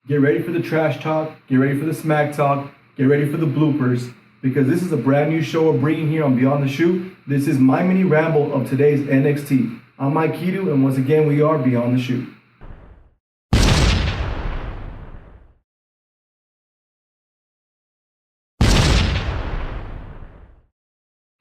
Get ready for the trash talk, get ready for the smack talk, get ready for the bloopers, because this is a brand new show we're bringing here on Beyond the Shoot. This is my mini ramble of today's NXT. I'm Mike Hiru, and once again, we are Beyond the Shoot.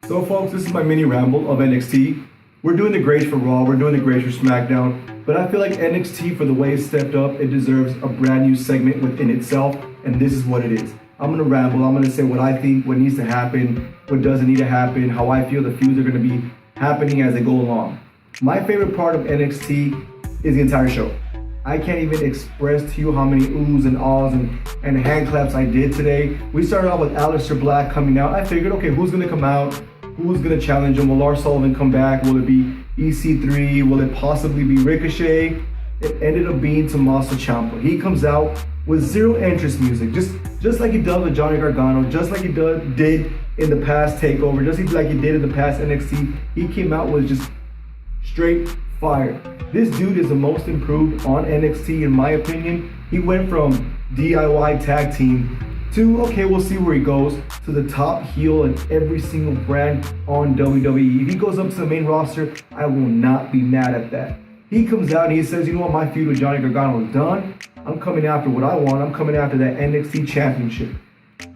So folks, this is my mini ramble of NXT. We're doing the grades for Raw, we're doing the grades for SmackDown, but I feel like NXT, for the way it stepped up, it deserves a brand new segment within itself, and this is what it is. I'm gonna ramble, I'm gonna say what I think, what needs to happen, what doesn't need to happen, how I feel the feuds are gonna be happening as they go along. My favorite part of NXT is the entire show. I can't even express to you how many oohs and ahs and hand claps I did today. We started off with Aleister Black coming out. I figured, okay, who's gonna come out? Who's going to challenge him? Will Lars Sullivan come back? Will it be EC3? Will it possibly be Ricochet? It ended up being Tommaso Ciampa. He comes out with zero entrance music, just like he does with Johnny Gargano, just like he did in the past TakeOver, just like he did in the past NXT. He came out with just straight fire. This dude is the most improved on NXT in my opinion. He went from DIY tag team to, okay, we'll see where he goes, to the top heel in every single brand on WWE. If he goes up to the main roster, I will not be mad at that. He comes out and he says, you know what, my feud with Johnny Gargano is done. I'm coming after what I want. I'm coming after that NXT championship.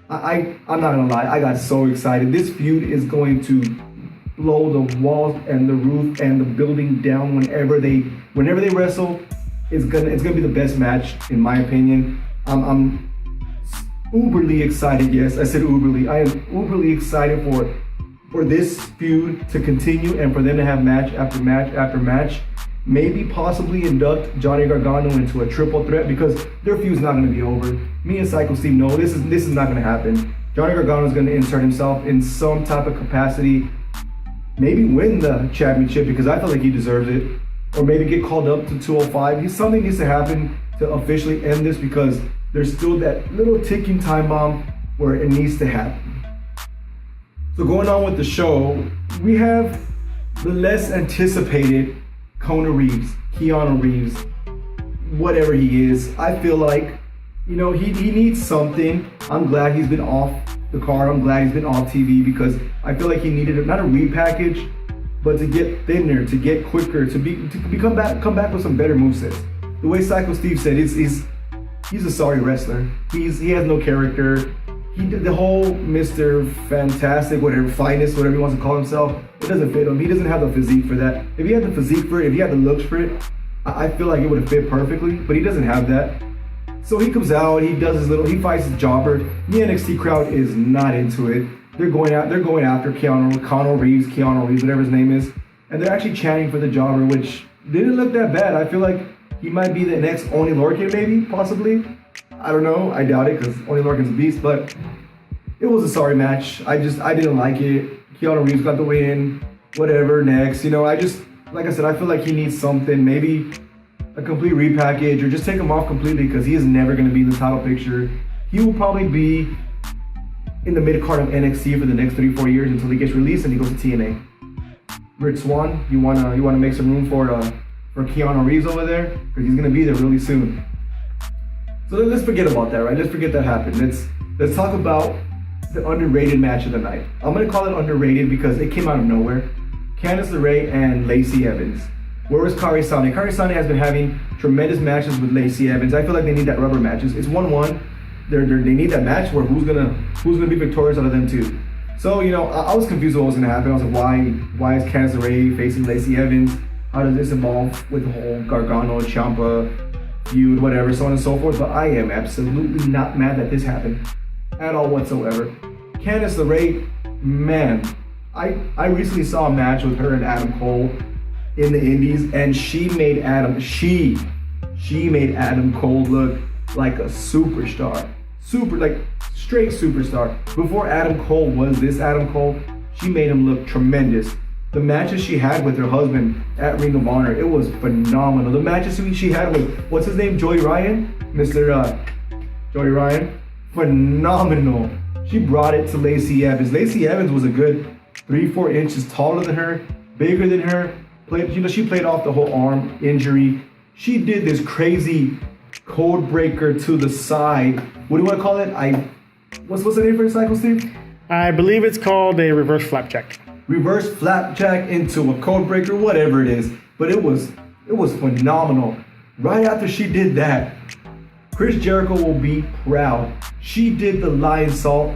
I'm not gonna lie, I got so excited. This feud is going to blow the walls and the roof and the building down whenever they wrestle. It's gonna be the best match in my opinion. I'm uberly excited. Yes, I said uberly. I am uberly excited for this feud to continue and for them to have match after match after match. Maybe possibly induct Johnny Gargano into a triple threat, because their feud's not going to be over. Me and Psycho Steve know this is not going to happen. Johnny Gargano is going to insert himself in some type of capacity, maybe win the championship because I feel like he deserves it, or maybe get called up to 205. Something needs to happen to officially end this, because there's still that little ticking time bomb where it needs to happen. So going on with the show, we have the less anticipated Keanu Reeves, whatever he is. I feel like, he needs something. I'm glad he's been off the card. I'm glad he's been off TV, because I feel like he needed not a repackage, but to get thinner, to get quicker, to come back with some better movesets. The way Psycho Steve said, he's a sorry wrestler. He has no character. He did the whole Mr. Fantastic, whatever, finest, whatever he wants to call himself. It doesn't fit him. He doesn't have the physique for that. If he had the physique for it, if he had the looks for it, I feel like it would have fit perfectly, but he doesn't have that. So he comes out, he fights his jobber. The NXT crowd is not into it. They're going after Keanu Reeves, whatever his name is, and they're actually chanting for the jobber, which didn't look that bad. I feel like he might be the next Oney Lorcan, maybe, possibly. I don't know. I doubt it, because Oney Lorcan's a beast, but it was a sorry match. I didn't like it. Keanu Reeves got the win. Whatever, next. Like I said, I feel like he needs something, maybe a complete repackage, or just take him off completely, because he is never going to be in the title picture. He will probably be in the mid-card of NXT for the next 3-4 years until he gets released and he goes to TNA. Rich Swann, you wanna make some room for Keanu Reeves over there, because he's gonna be there really soon. So let's forget about that, right? Let's forget that happened. Let's talk about the underrated match of the night. I'm gonna call it underrated because it came out of nowhere. Candice LeRae and Lacey Evans. Where was Kairi Sane? Kairi Sane has been having tremendous matches with Lacey Evans. I feel like they need that rubber matches. It's 1-1. They need that match where who's gonna be victorious out of them two. So I was confused what was gonna happen. I was like, why is Candice LeRae facing Lacey Evans? How does this involve with the whole Gargano, Ciampa feud, whatever, so on and so forth? But I am absolutely not mad that this happened at all whatsoever. Candice LeRae, man, I recently saw a match with her and Adam Cole in the Indies, and she made Adam Cole look like a superstar. Straight superstar. Before Adam Cole was this Adam Cole, she made him look tremendous. The matches she had with her husband at Ring of Honor, it was phenomenal. The matches she had with, what's his name, Joey Ryan? Joey Ryan, phenomenal. She brought it to Lacey Evans. Lacey Evans was a good 3-4 inches taller than her, bigger than her. She played off the whole arm injury. She did this crazy code breaker to the side. What do you want to call it? What's the name for the cycle, Steve? I believe it's called a reverse flapjack. Reverse flapjack into a code breaker, whatever it is. But it was phenomenal. Right after she did that, Chris Jericho will be proud. She did the lion salt.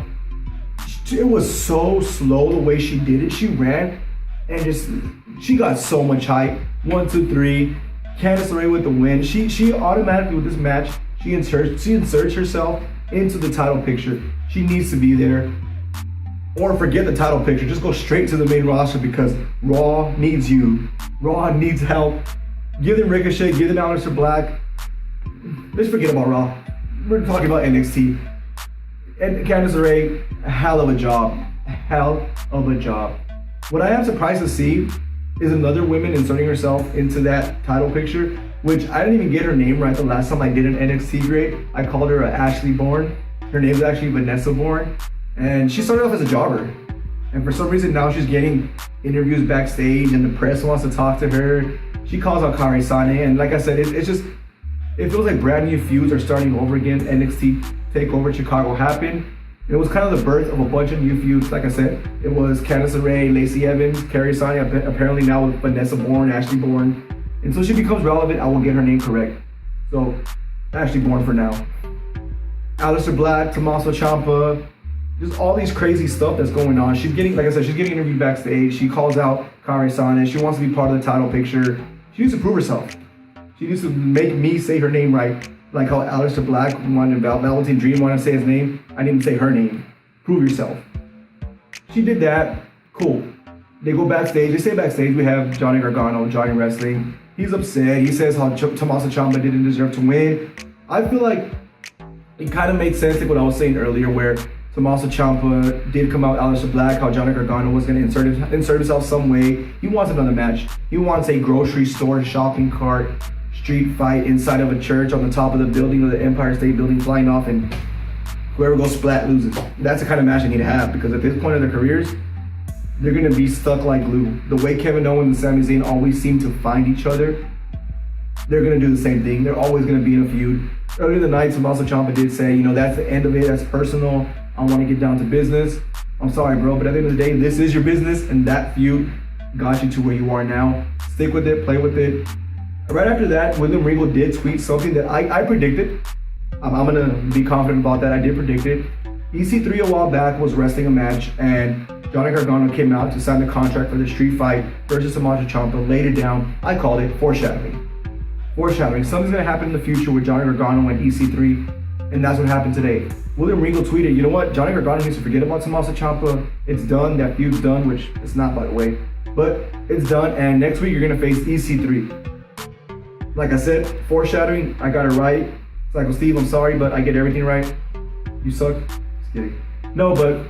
It was so slow the way she did it. She ran and she got so much hype. 1, 2, 3. Candice LeRae with the win. She automatically with this match, she inserts herself into the title picture. She needs to be there. Or forget the title picture. Just go straight to the main roster because Raw needs you. Raw needs help. Give them Ricochet, give them Aleister Black. Let's forget about Raw. We're talking about NXT. And Candice LeRae, hell of a job. Hell of a job. What I am surprised to see is another woman inserting herself into that title picture, which I didn't even get her name right the last time I did an NXT grade. I called her Ashley Bourne. Her name is actually Vanessa Bourne. And she started off as a jobber. And for some reason now she's getting interviews backstage and the press wants to talk to her. She calls out Kairi Sane, and like I said, it feels like brand new feuds are starting over again. NXT TakeOver Chicago happened. It was kind of the birth of a bunch of new feuds. Like I said, it was Candice LeRae, Lacey Evans, Kairi Sane, apparently now with Vanessa Bourne, Ashley Bourne. Until she becomes relevant, I will get her name correct. So, Ashley Bourne for now. Aleister Black, Tommaso Ciampa, just all these crazy stuff that's going on. She's getting, like I said, she's getting interviewed backstage. She calls out Kairi Sane. She wants to be part of the title picture. She needs to prove herself. She needs to make me say her name right. Like how Aleister Black wanted, Velveteen Dream wanted to say his name. I didn't say her name. Prove yourself. She did that. Cool. They go backstage. They say backstage we have Johnny Gargano, Johnny Wrestling. He's upset. He says how Tommaso Ciampa didn't deserve to win. I feel like it kind of made sense like what I was saying earlier where Tommaso Ciampa did come out, Aleister Black, how Johnny Gargano was going to insert himself some way. He wants another match. He wants a grocery store, shopping cart, street fight inside of a church on the top of the building or the Empire State Building flying off and whoever goes splat loses. That's the kind of match they need to have because at this point in their careers, they're going to be stuck like glue. The way Kevin Owens and Sami Zayn always seem to find each other, they're going to do the same thing. They're always going to be in a feud. Earlier in the night, Tommaso Ciampa did say, that's the end of it. That's personal. I want to get down to business. I'm sorry, bro, but at the end of the day, this is your business, and that feud got you to where you are now. Stick with it, play with it. Right after that, William Regal did tweet something that I predicted. I'm going to be confident about that. I did predict it. EC3 a while back was wrestling a match, and Johnny Gargano came out to sign the contract for the street fight versus Tommaso Ciampa. Laid it down. I called it foreshadowing. Foreshadowing. Something's going to happen in the future with Johnny Gargano and EC3, and that's what happened today. William Regal tweeted, you know what? Johnny Gargano needs to forget about Tommaso Ciampa. It's done. That feud's done, which it's not, by the way. But it's done, and next week you're going to face EC3. Like I said, foreshadowing, I got it right. It's like, well, Steve, I'm sorry, but I get everything right. You suck. Just kidding. No, but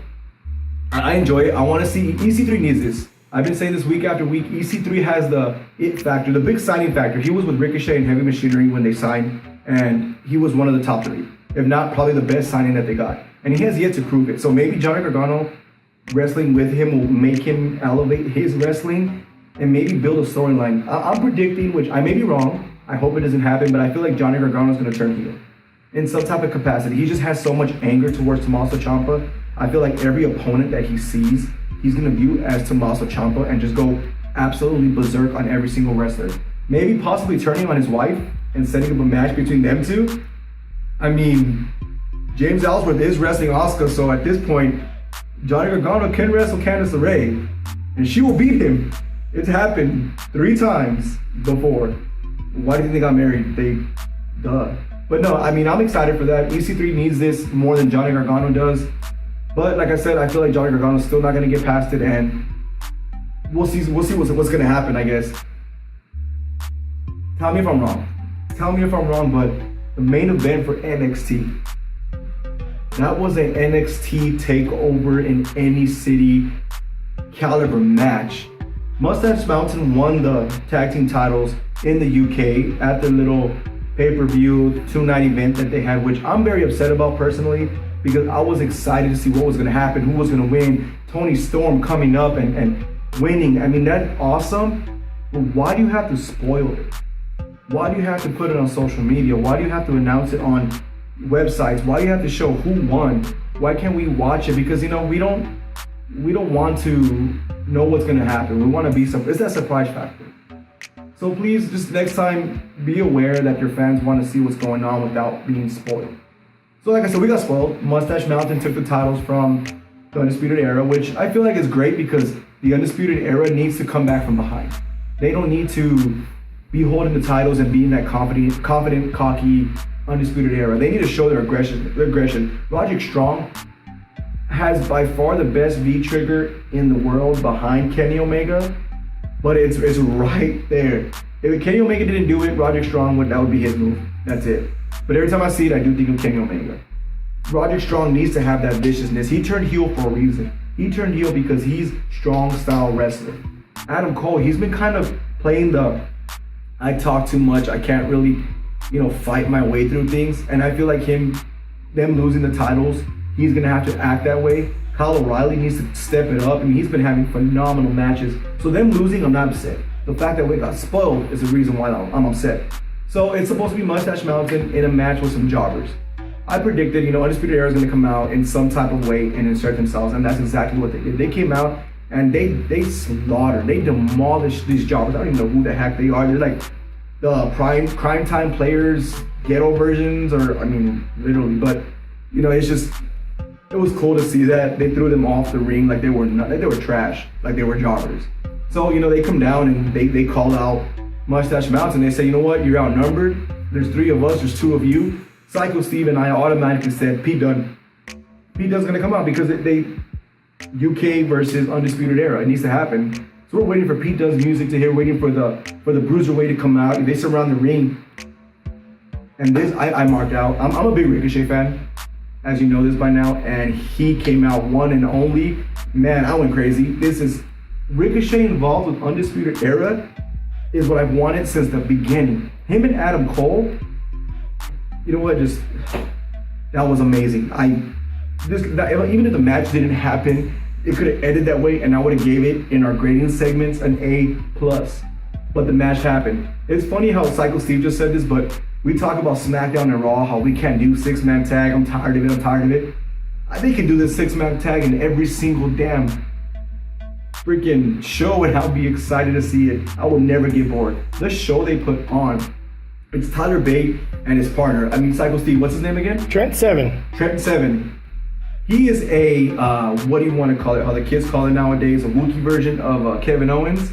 I enjoy it. I want to see, EC3 needs this. I've been saying this week after week. EC3 has the it factor, the big signing factor. He was with Ricochet and Heavy Machinery when they signed, and he was one of the top 3. If not, probably the best signing that they got. And he has yet to prove it. So maybe Johnny Gargano wrestling with him will make him elevate his wrestling and maybe build a storyline. I'm predicting, which I may be wrong, I hope it doesn't happen, but I feel like Johnny Gargano is going to turn heel in some type of capacity. He just has so much anger towards Tommaso Ciampa. I feel like every opponent that he sees, he's going to view as Tommaso Ciampa and just go absolutely berserk on every single wrestler. Maybe possibly turning on his wife and setting up a match between them two. I mean, James Ellsworth is wrestling Asuka, so at this point, Johnny Gargano can wrestle Candice LeRae, and she will beat him. It's happened 3 times before. Why do you think they got married? Duh. But no, I mean, I'm excited for that. EC3 needs this more than Johnny Gargano does. But like I said, I feel like Johnny Gargano's still not going to get past it, and we'll see what's going to happen, I guess. Tell me if I'm wrong. Tell me if I'm wrong, but the main event for NXT, that was an NXT takeover in any city caliber match. Moustache Mountain won the tag team titles in the UK at the little pay-per-view 2-night event that they had, which I'm very upset about personally because I was excited to see what was going to happen, who was going to win. Tony Storm coming up and winning. I mean, that's awesome, but why do you have to spoil it? Why do you have to put it on social media? Why do you have to announce it on websites? Why do you have to show who won? Why can't we watch it? Because we don't want to know what's gonna happen. We want to be it's that surprise factor. So please, just next time, be aware that your fans want to see what's going on without being spoiled. So like I said, we got spoiled. Moustache Mountain took the titles from the Undisputed Era, which I feel like is great because the Undisputed Era needs to come back from behind. They don't need to be holding the titles and being that confident, cocky, Undisputed Era. They need to show their aggression. Roderick Strong has by far the best V-trigger in the world behind Kenny Omega, but it's right there. If Kenny Omega didn't do it, Roderick Strong that would be his move. That's it. But every time I see it, I do think of Kenny Omega. Roderick Strong needs to have that viciousness. He turned heel for a reason. He turned heel because he's strong style wrestler. Adam Cole, he's been kind of playing I talk too much, I can't really, fight my way through things. And I feel like them losing the titles, he's gonna have to act that way. Kyle O'Reilly needs to step it up. I mean, he's been having phenomenal matches. So them losing, I'm not upset. The fact that we got spoiled is the reason why I'm upset. So it's supposed to be Moustache Mountain in a match with some jobbers. I predicted, Undisputed Era is going to come out in some type of way and insert themselves, and that's exactly what they did. They came out and they slaughtered, they demolished these jobbers. I don't even know who the heck they are. They're like the crime time players, ghetto versions, literally. But it was cool to see that they threw them off the ring like they were trash, like they were jobbers. So they come down and they call out Moustache Mountain. They say, you know what, you're outnumbered. There's 3 of us, there's 2 of you. Psycho Steve and I automatically said Pete Dunne. Pete Dunne's gonna come out because they UK versus Undisputed Era. It needs to happen. So we're waiting for Pete Dunne's music to hear, waiting for the Bruiserweight to come out. They surround the ring. And this I marked out. I'm a big Ricochet fan, as you know this by now, and he came out one and only. Man, I went crazy. This is Ricochet involved with Undisputed Era is what I've wanted since the beginning. Him and Adam Cole, you know what, that was amazing. Even if the match didn't happen, it could have ended that way and I would have gave it in our grading segments an A+. But the match happened. It's funny how Psycho Steve just said this, but we talk about SmackDown and Raw, how we can't do 6-man tag. I'm tired of it. They can do this 6-man tag in every single damn freaking show, and I'll be excited to see it. I will never get bored. The show they put on, it's Tyler Bate and his partner. Psycho Steve, what's his name again? Trent Seven. He is a, what do you want to call it? How the kids call it nowadays, a Wookiee version of Kevin Owens.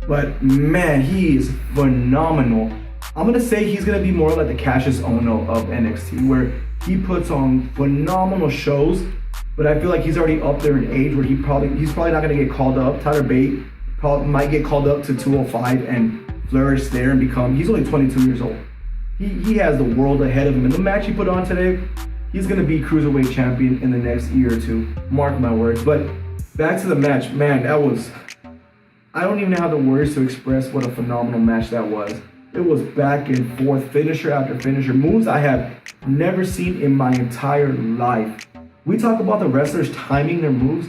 But man, he is phenomenal. I'm going to say he's going to be more like the Cassius Ohno of NXT, where he puts on phenomenal shows, but I feel like he's already up there in age where he's probably not going to get called up. Tyler Bate might get called up to 205 and flourish there and he's only 22 years old. He has the world ahead of him. And the match he put on today, he's going to be Cruiserweight champion in the next year or two. Mark my words. But back to the match. Man, I don't even have the words to express what a phenomenal match that was. It was back and forth, finisher after finisher. Moves I have never seen in my entire life. We talk about the wrestlers timing their moves.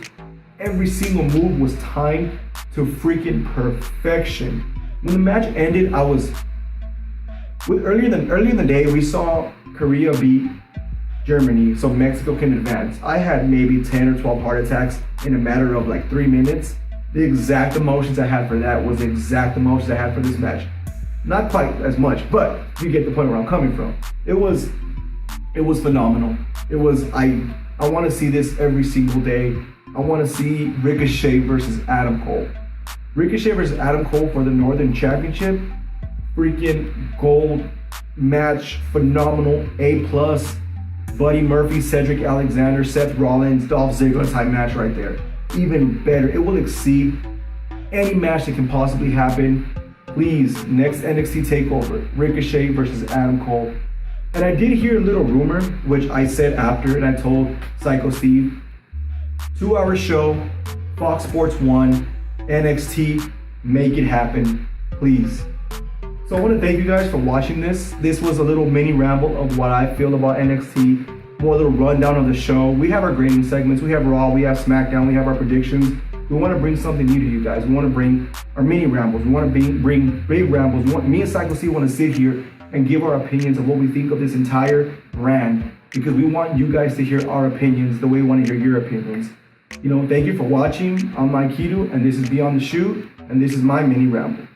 Every single move was timed to freaking perfection. When the match ended, earlier in the day, we saw Korea beat Germany, so Mexico can advance. I had maybe 10 or 12 heart attacks in a matter of like 3 minutes. The exact emotions I had for that was the exact emotions I had for this match. Not quite as much, but you get the point where I'm coming from. It was phenomenal. I want to see this every single day. I want to see Ricochet versus Adam Cole. Ricochet versus Adam Cole for the Northern Championship. Freaking gold match, phenomenal, A+. Buddy Murphy, Cedric Alexander, Seth Rollins, Dolph Ziggler type match right there. Even better. It will exceed any match that can possibly happen. Please, next NXT TakeOver, Ricochet versus Adam Cole. And I did hear a little rumor, which I said after, and I told Psycho Steve, 2-hour show, Fox Sports 1, NXT, make it happen, please. So I want to thank you guys for watching this. This was a little mini ramble of what I feel about NXT, more a little rundown of the show. We have our grading segments, we have Raw, we have SmackDown, we have our predictions. We want to bring something new to you guys. We want to bring our mini rambles. We want to bring big rambles. Me and Psycho C want to sit here and give our opinions of what we think of this entire brand, because we want you guys to hear our opinions the way we want to hear your opinions. Thank you for watching. I'm Mike Hiru, and this is Beyond the Shoot, and this is my mini ramble.